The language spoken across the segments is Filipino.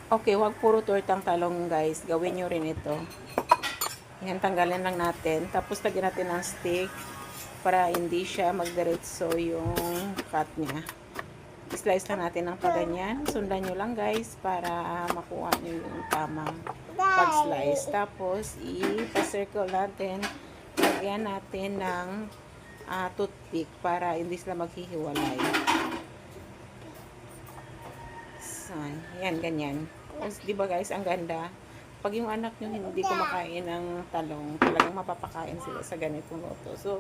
Okay, wag puro tortang talong guys. Gawin nyo rin ito. Yan, tanggalin lang natin. Tapos lagyan natin ng stick para hindi siya magdiretso yung cut niya. Slice lang natin ng paganyan. Sundan nyo lang guys para makuha nyo yung tamang pag-slice. Tapos, i-circle natin. Lagyan natin ng toothpick para hindi sila maghihiwalay. So, yan, ganyan. Tapos, di ba guys, ang ganda. Pag yung anak nyo hindi kumakain ng talong, talagang mapapakain sila sa ganitong luto. So,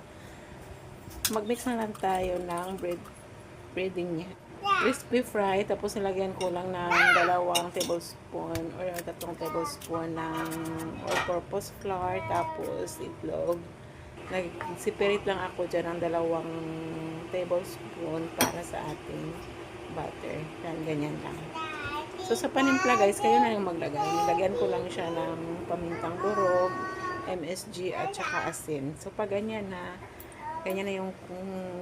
mag-mix na lang tayo ng breading niya. Crispy fry, tapos nilagyan ko lang ng 2 tablespoon or 3 tablespoon ng all-purpose flour, tapos itlog. Nag-separate lang ako dyan ng 2 tablespoon para sa ating butter. Yan, ganyan lang. So, sa panimpla guys, kayo na yung maglagay. Nilagyan ko lang siya ng pamintang durog, MSG, at saka asin. So, pag ganyan na, ganyan na yung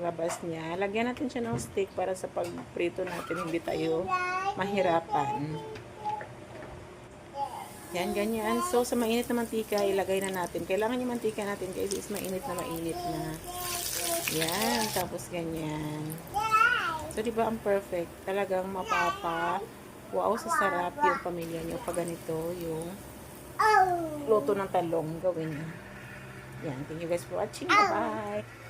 labas niya. Lagyan natin siya ng stick para sa pagprito natin hindi tayo mahirapan. Yan, ganyan. So, sa mainit na mantika, ilagay na natin. Kailangan yung mantika natin guys is mainit na. Yan, tapos ganyan. So, di ba ang perfect? Talagang wow, sa sarap yung pamilya nyo pag ganito yung luto ng talong gawin nyo. Yan, thank you guys for watching. Bye-bye!